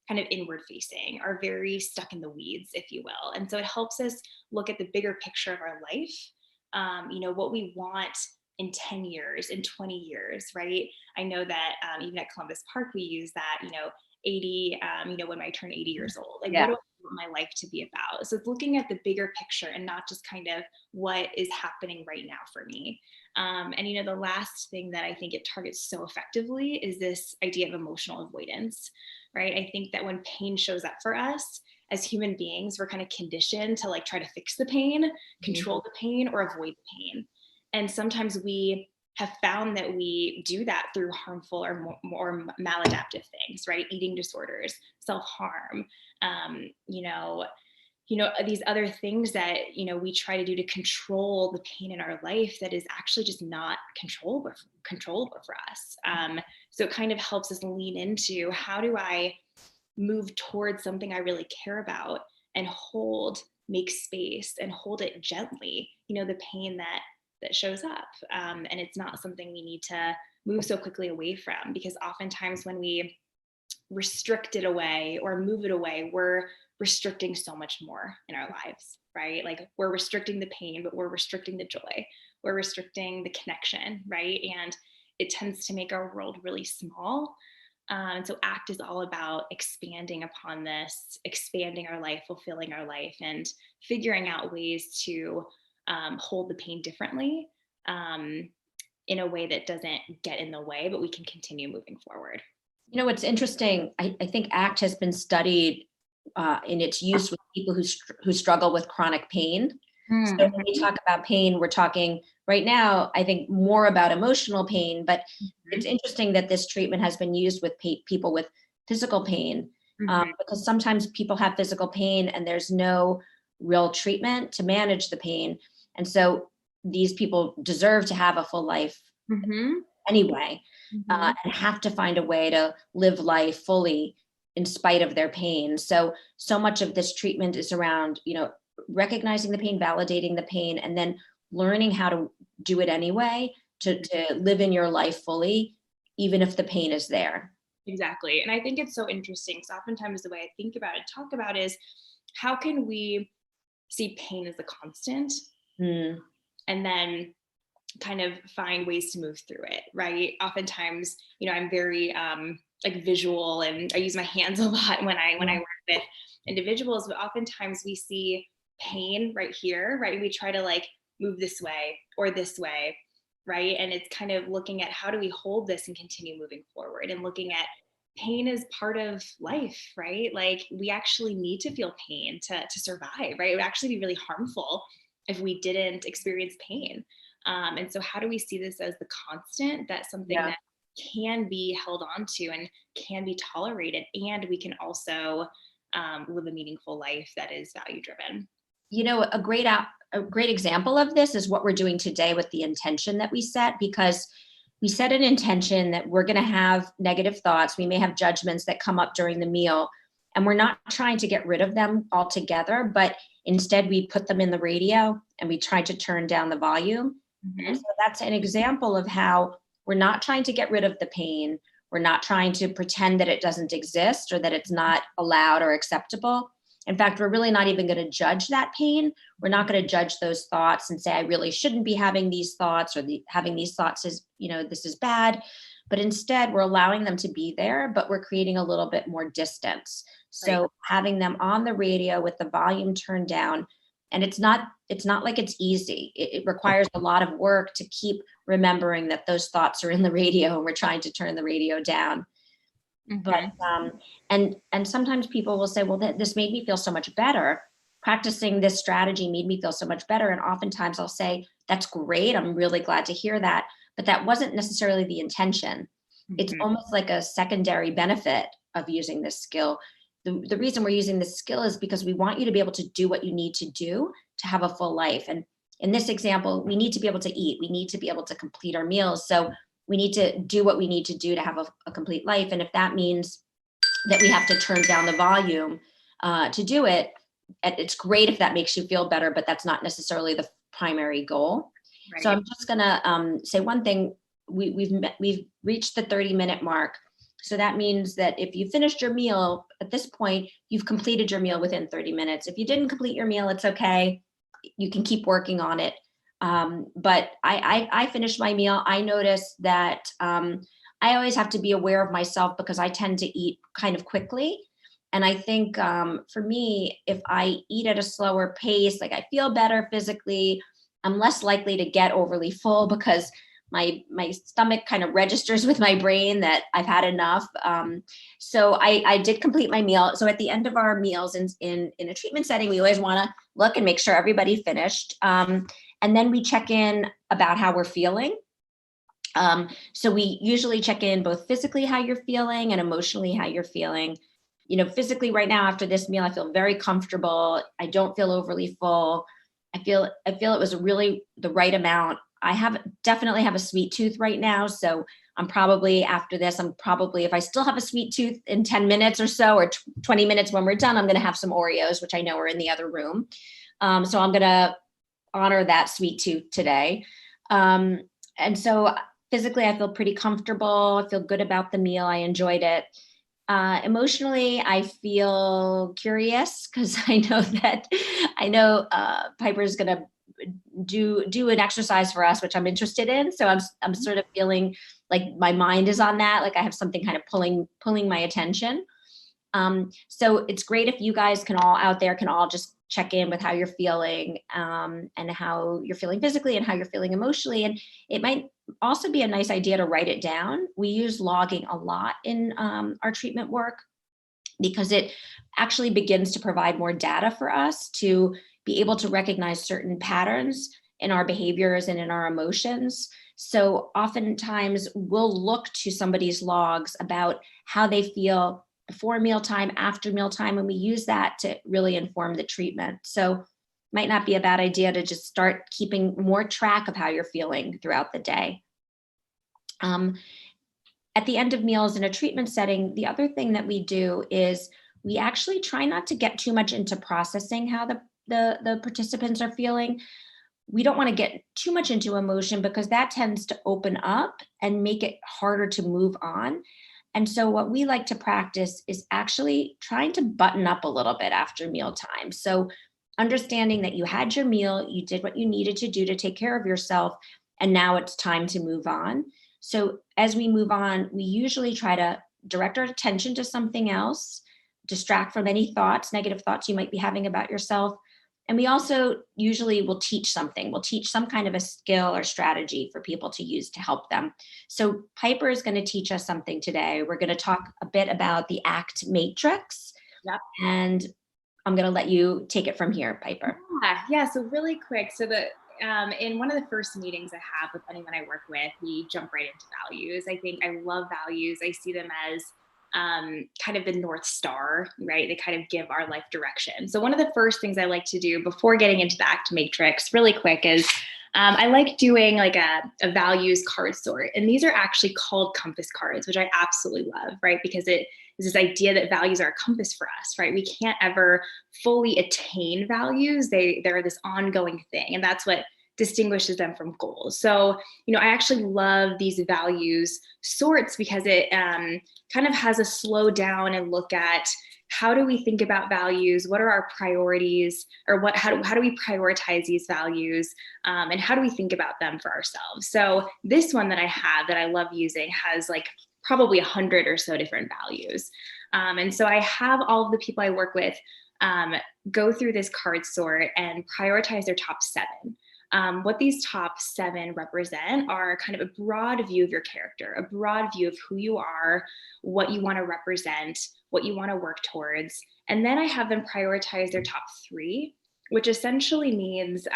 kind of inward facing, are very stuck in the weeds, if you will. And so it helps us look at the bigger picture of our life, what we want in 10 years, in 20 years, right? I know that even at Columbus Park, we use that, 80, when I turn 80 years old, like what do I want my life to be about? So it's looking at the bigger picture and not just kind of what is happening right now for me. And the last thing that I think it targets so effectively is this idea of emotional avoidance, right? I think that when pain shows up for us as human beings, we're kind of conditioned to like try to fix the pain, control the pain, or avoid the pain. And sometimes we have found that we do that through harmful or more maladaptive things, right? Eating disorders, self-harm, these other things that, we try to do to control the pain in our life that is actually just not controllable for us. So it kind of helps us lean into, how do I move towards something I really care about and make space and hold it gently, the pain that shows up. And it's not something we need to move so quickly away from, because oftentimes when we restrict it away or move it away, we're restricting so much more in our lives, right? Like we're restricting the pain, but we're restricting the joy. We're restricting the connection, right? And it tends to make our world really small. And so ACT is all about expanding upon this, expanding our life, fulfilling our life, and figuring out ways to hold the pain differently in a way that doesn't get in the way, but we can continue moving forward. It's interesting. I think ACT has been studied in its use with people who struggle with chronic pain. So when Mm-hmm. we talk about pain, we're talking right now, I think, more about emotional pain, but it's interesting that this treatment has been used with people with physical pain, Mm-hmm. because sometimes people have physical pain and there's no real treatment to manage the pain. And so these people deserve to have a full life Mm-hmm. anyway, Mm-hmm. and have to find a way to live life fully in spite of their pain. So much of this treatment is around, recognizing the pain, validating the pain, and then learning how to do it anyway, to live in your life fully, even if the pain is there. Exactly. And I think it's so interesting because oftentimes the way I think about it, talk about is how can we see pain as a constant Mm, and then kind of find ways to move through it, right? Oftentimes, I'm very like visual and I use my hands a lot when I work with individuals, but oftentimes we see pain right here, right? We try to like move this way or this way, right? And it's kind of looking at how do we hold this and continue moving forward and looking at pain is part of life, right? Like we actually need to feel pain to survive, right? It would actually be really harmful if we didn't experience pain. And so, how do we see this as the constant? That's something yeah. that can be held on to and can be tolerated, and we can also live a meaningful life that is value driven. A great example of this is what we're doing today with the intention that we set, because we set an intention that we're going to have negative thoughts. We may have judgments that come up during the meal, and we're not trying to get rid of them altogether, but instead we put them in the radio and we try to turn down the volume. And so Mm-hmm. that's an example of how we're not trying to get rid of the pain. We're not trying to pretend that it doesn't exist or that it's not allowed or acceptable. In fact, we're really not even going to judge that pain. We're not going to judge those thoughts and say, I really shouldn't be having these thoughts, or having these thoughts is, this is bad. But instead, we're allowing them to be there, but we're creating a little bit more distance. Right. So having them on the radio with the volume turned down, and it's not like it's easy. It requires a lot of work to keep remembering that those thoughts are in the radio and we're trying to turn the radio down. But Mm-hmm. um, and sometimes people will say, well, this made me feel so much better. Practicing this strategy made me feel so much better. And oftentimes I'll say, that's great. I'm really glad to hear that. But that wasn't necessarily the intention. It's Mm-hmm. almost like a secondary benefit of using this skill. The reason we're using this skill is because we want you to be able to do what you need to do to have a full life. And in this example, we need to be able to eat. We need to be able to complete our meals. So we need to do what we need to do to have a complete life. And if that means that we have to turn down the volume to do it, it's great if that makes you feel better, but that's not necessarily the primary goal. So Right. I'm just gonna say one thing. We've reached the 30-minute mark. So that means that if you finished your meal at this point, you've completed your meal within 30 minutes. If you didn't complete your meal, it's okay. You can keep working on it. But I finished my meal. I noticed that I always have to be aware of myself because I tend to eat kind of quickly. And I think for me, if I eat at a slower pace, like I feel better physically, I'm less likely to get overly full because my stomach kind of registers with my brain that I've had enough. So I did complete my meal. So at the end of our meals in a treatment setting, we always want to look and make sure everybody finished. And then we check in about how we're feeling. So we usually check in both physically how you're feeling and emotionally how you're feeling. Physically right now after this meal, I feel very comfortable. I don't feel overly full. I feel it was really the right amount. Definitely have a sweet tooth right now. So after this, if I still have a sweet tooth in 10 minutes or so, or 20 minutes when we're done, I'm going to have some Oreos, which I know are in the other room. So I'm going to honor that sweet tooth today. And so physically, I feel pretty comfortable. I feel good about the meal. I enjoyed it. Emotionally, I feel curious because I know Piper's going to do an exercise for us, which I'm interested in. So I'm sort of feeling like my mind is on that. Like I have something kind of pulling my attention. So it's great if you guys can all just check in with how you're feeling, and how you're feeling physically and how you're feeling emotionally. And it might also be a nice idea to write it down. We use logging a lot in our treatment work because it actually begins to provide more data for us to be able to recognize certain patterns in our behaviors and in our emotions. So oftentimes we'll look to somebody's logs about how they feel before mealtime, after mealtime, and we use that to really inform the treatment. So might not be a bad idea to just start keeping more track of how you're feeling throughout the day. At the end of meals in a treatment setting, the other thing that we do is we actually try not to get too much into processing how the participants are feeling. We don't want to get too much into emotion because that tends to open up and make it harder to move on. And so what we like to practice is actually trying to button up a little bit after mealtime. So understanding that you had your meal, you did what you needed to do to take care of yourself, and now it's time to move on. So as we move on, we usually try to direct our attention to something else, distract from any thoughts, negative thoughts you might be having about yourself. And we also usually will teach something. We'll teach some kind of a skill or strategy for people to use to help them. So Piper is going to teach us something today. We're going to talk a bit about the ACT matrix. Yep. And I'm going to let you take it from here, Piper. Yeah. So really quick. So in one of the first meetings I have with anyone I work with, we jump right into values. I think I love values. I see them as kind of the North Star, right? They kind of give our life direction. So one of the first things I like to do before getting into the ACT matrix really quick is I like doing like a values card sort. And these are actually called compass cards, which I absolutely love, right? Because it is this idea that values are a compass for us, right? We can't ever fully attain values. They're this ongoing thing. And that's what distinguishes them from goals. So, I actually love these values sorts because it kind of has a slow down and look at how do we think about values? What are our priorities? Or how do we prioritize these values? And how do we think about them for ourselves? So this one that I have that I love using has like probably 100 or so different values. And so I have all of the people I work with go through this card sort and prioritize their top 7. What these top 7 represent are kind of a broad view of your character, a broad view of who you are, what you want to represent, what you want to work towards. And then I have them prioritize their top 3, which essentially means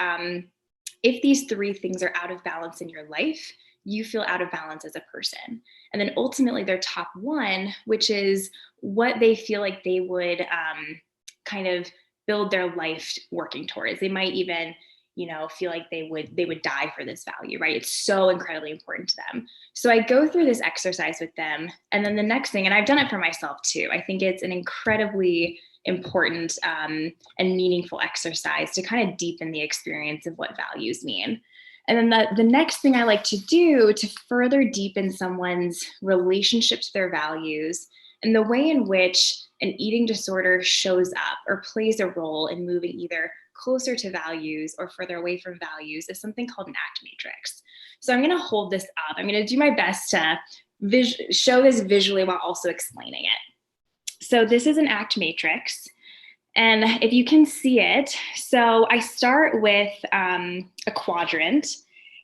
if these 3 things are out of balance in your life, you feel out of balance as a person. And then ultimately their top 1, which is what they feel like they would kind of build their life working towards. They might even feel like they would die for this value, right? It's so incredibly important to them. So I go through this exercise with them. And then the next thing, and I've done it for myself too, I think it's an incredibly important and meaningful exercise to kind of deepen the experience of what values mean. And then the next thing I like to do to further deepen someone's relationship to their values and the way in which an eating disorder shows up or plays a role in moving either closer to values or further away from values is something called an ACT matrix. So I'm going to hold this up. I'm going to do my best to show this visually while also explaining it. So this is an ACT matrix. And if you can see it, so I start with a quadrant.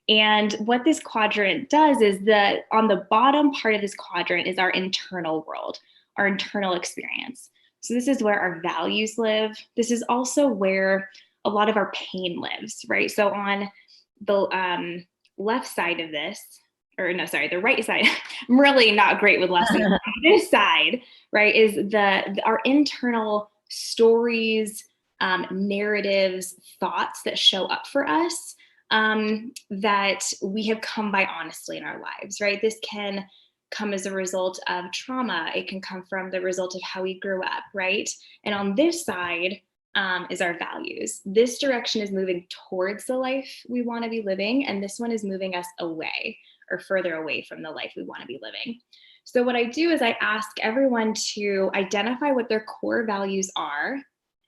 And what this quadrant does is that on the bottom part of this quadrant is our internal world, our internal experience. So this is where our values live. This is also where a lot of our pain lives, right? So on the left side of this, or no, sorry, the right side, I'm really not great with lessons. This side, right, is our internal stories, narratives, thoughts that show up for us that we have come by honestly in our lives, right? This can come as a result of trauma. It can come from the result of how we grew up, right? And on this side is our values. This direction is moving towards the life we want to be living, and this one is moving us away or further away from the life we want to be living. So what I do is I ask everyone to identify what their core values are.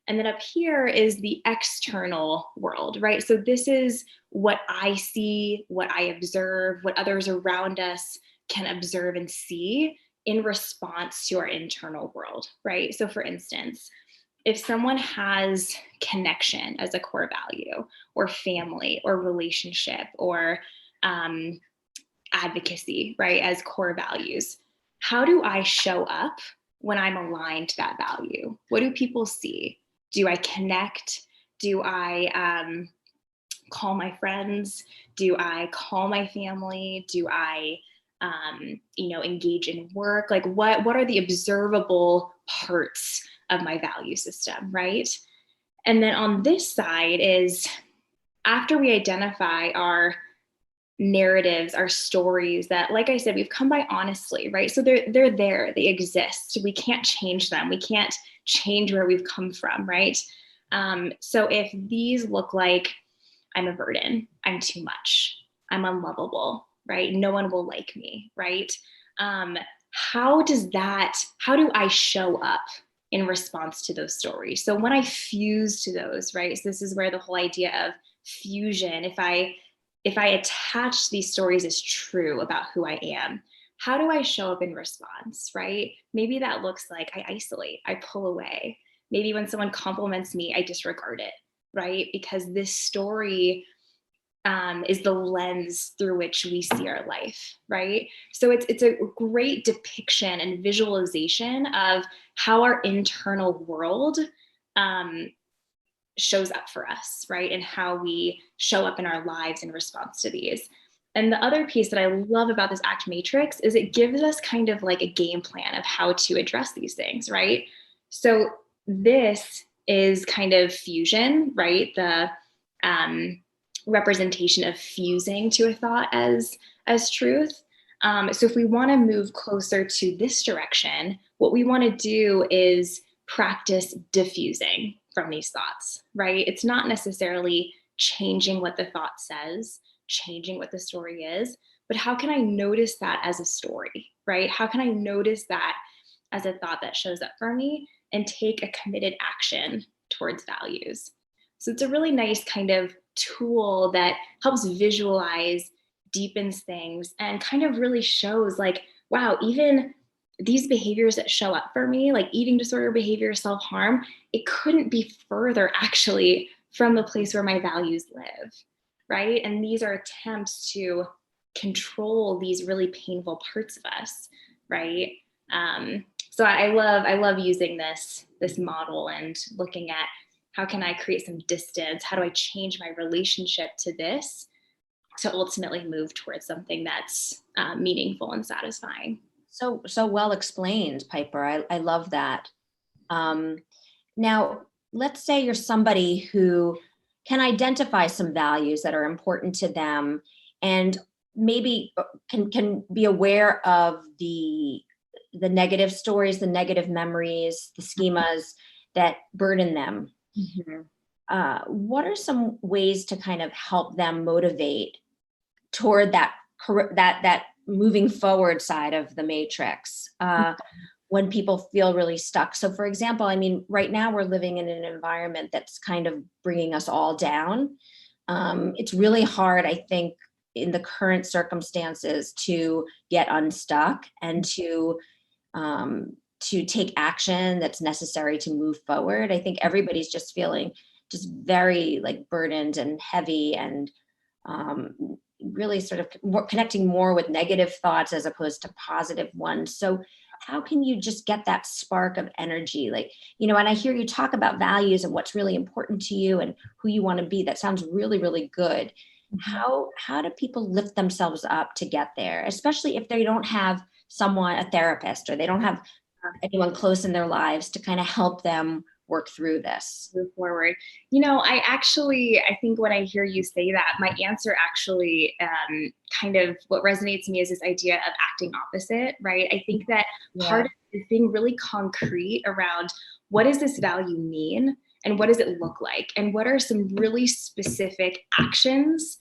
And then up here is the external world, right? So this is what I see, what I observe, what others around us can observe and see in response to our internal world, right? So for instance, if someone has connection as a core value, or family, or relationship, or advocacy, right, as core values, how do I show up when I'm aligned to that value? What do people see? Do I connect? Do I call my friends? Do I call my family? Do I, engage in work? Like what are the observable parts of my value system, right? And then on this side is after we identify our narratives, our stories that, like I said, we've come by honestly, right? So they're there, they exist. We can't change them. We can't change where we've come from, right? So if these look like I'm a burden, I'm too much, I'm unlovable, right? No one will like me, right? Um, how do I show up in response to those stories? So when I fuse to those, right? So this is where the whole idea of fusion, if I attach these stories as true about who I am, how do I show up in response, right? Maybe that looks like I isolate, I pull away. Maybe when someone compliments me, I disregard it, right? Because this story is the lens through which we see our life, right? So it's a great depiction and visualization of how our internal world um, shows up for us, right? And how we show up in our lives in response to these. And the other piece that I love about this ACT matrix is it gives us kind of like a game plan of how to address these things, right? So this is kind of fusion, right? The representation of fusing to a thought as truth. So if we want to move closer to this direction, what we want to do is practice diffusing from these thoughts, right? It's not necessarily changing what the thought says, changing what the story is, but how can I notice that as a story, right? How can I notice that as a thought that shows up for me and take a committed action towards values? So it's a really nice kind of tool that helps visualize, deepens things, and kind of really shows like, wow, even these behaviors that show up for me, like eating disorder behavior, self harm, it couldn't be further actually from the place where my values live, right? And these are attempts to control these really painful parts of us, right? So I love using this model and looking at how can I create some distance? How do I change my relationship to this to ultimately move towards something that's meaningful and satisfying? So well explained, Piper. I love that. Um, Now, let's say you're somebody who can identify some values that are important to them and maybe can be aware of the negative stories, the negative memories, the schemas that burden them. Mhm. What are some ways to kind of help them motivate toward that moving forward side of the matrix? When people feel really stuck. So, for example, I mean, right now we're living in an environment that's kind of bringing us all down. It's really hard, I think, in the current circumstances to get unstuck and to take action that's necessary to move forward. I think everybody's just feeling just very like burdened and heavy and really sort of connecting more with negative thoughts as opposed to positive ones. So how can you just get that spark of energy? Like, and I hear you talk about values and what's really important to you and who you want to be. That sounds really, really good. Mhm. How do people lift themselves up to get there, especially if they don't have someone, a therapist, or they don't have anyone close in their lives to kind of help them work through this? Move forward. I think when I hear you say that, my answer actually kind of what resonates to me is this idea of acting opposite, right? I think that part Yeah. of it is being really concrete around what does this value mean and what does it look like? And what are some really specific actions,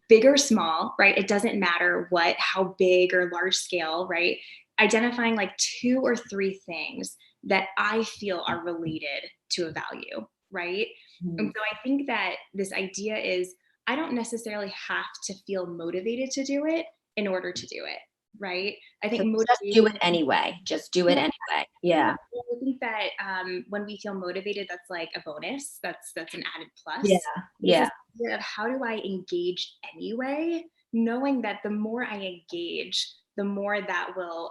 big or small, right? It doesn't matter how big or large scale, right? Identifying like two or three things that I feel are related to a value, right? And Mhm. so I think that this idea is I don't necessarily have to feel motivated to do it in order to do it, right? I So think just do motivation, it anyway. Just do it yeah, anyway. yeah. Yeah. I think that when we feel motivated, that's like a bonus. That's an added Yeah. plus. It's Yeah. this idea of how do I engage anyway, knowing that the more I engage, the more that will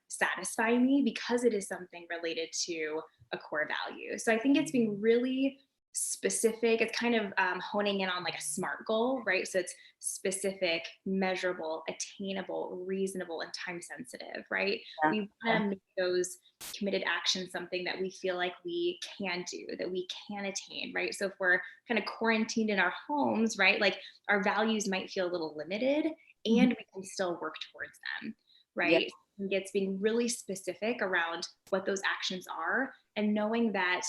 satisfy me because it is something related to a core value. So I think it's being really specific. It's kind of honing in on like a SMART goal, right? So it's specific, measurable, attainable, reasonable, and time sensitive, right? Yeah. We want to make those committed actions something that we feel like we can do, that we can attain, right? So if we're kind of quarantined in our homes, right, like our values might feel a little limited, Mhm. and we can still work towards them, Yeah. right? It's being really specific around what those actions are, and knowing that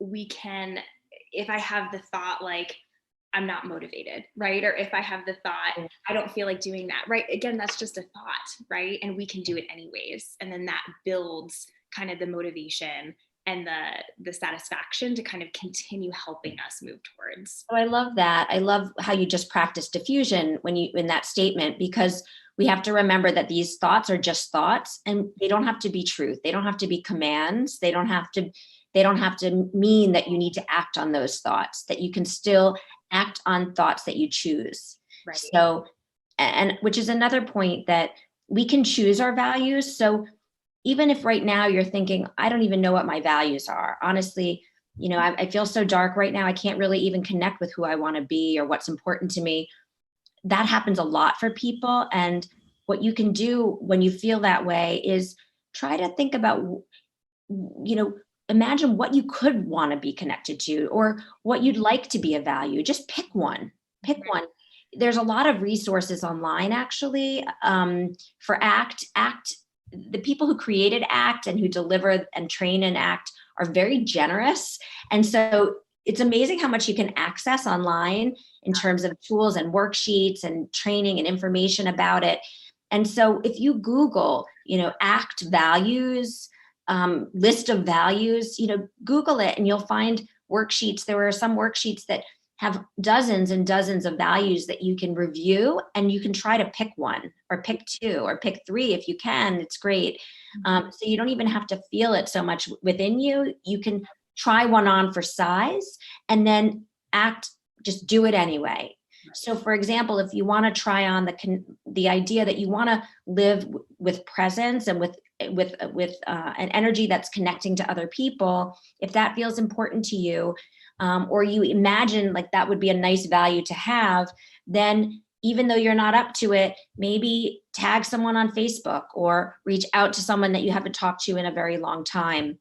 we can, if I have the thought like I'm not motivated, right? Or if I have the thought I don't feel like doing that, right? Again, that's just a thought, right? And we can do it anyways. And then that builds kind of the motivation and the satisfaction to kind of continue helping us move towards. So I love that. I love how you just practice diffusion when you in that statement, because we have to remember that these thoughts are just thoughts and they don't have to be truth. They don't have to be commands. They don't have to mean that you need to act on those thoughts, that you can still act on thoughts that you choose. Right. So, and which is another point, that we can choose our values. So even if right now you're thinking, I don't even know what my values are, honestly, I feel so dark right now. I can't really even connect with who I want to be or what's important to me. That happens a lot for people. And what you can do when you feel that way is try to think about, imagine what you could want to be connected to or what you'd like to be a value. Just pick one. Pick Right. one. There's a lot of resources online, actually, for ACT. ACT, the people who created ACT and who deliver and train in ACT are very generous. And so it's amazing how much you can access online in terms of tools and worksheets and training and information about it. And so if you Google, ACT values, list of values, Google it and you'll find worksheets. There are some worksheets that have dozens and dozens of values that you can review, and you can try to pick one or pick two or pick three if you can. It's great. So you don't even have to feel it so much within you. You can try one on for size and then just do it anyway. So for example, if you want to try on the idea that you want to live with presence and with an energy that's connecting to other people, if that feels important to you, or you imagine like that would be a nice value to have, then even though you're not up to it, maybe tag someone on Facebook or reach out to someone that you haven't talked to in a very long time,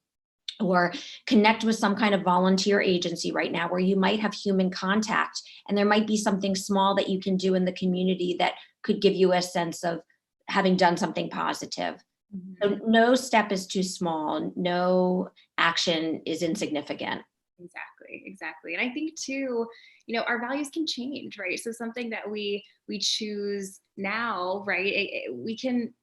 or connect with some kind of volunteer agency right now where you might have human contact, and there might be something small that you can do in the community that could give you a sense of having done something positive. So no step is too small. No action is insignificant. Exactly. And I think too, our values can change, right? So something that we choose now, right? We can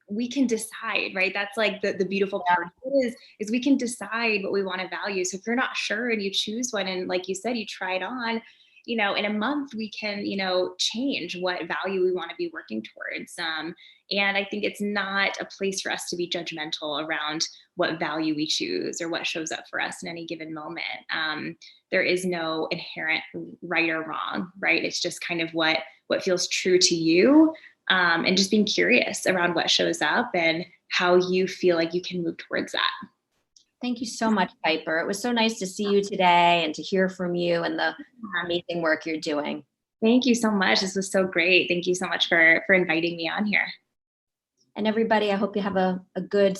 decide, right? That's like the beautiful part of it is we can decide what we want to value. So if you're not sure and you choose one, and like you said, you try it on, in a month we can, change what value we want to be working towards. And I think it's not a place for us to be judgmental around what value we choose or what shows up for us in any given moment. There is no inherent right or wrong, right? It's just kind of what feels true to you, and just being curious around what shows up and how you feel like you can move towards that. Thank you so much, Piper. It was so nice to see you today and to hear from you and the amazing work you're doing. Thank you so much. This was so great. Thank you so much for inviting me on here. And everybody, I hope you have a good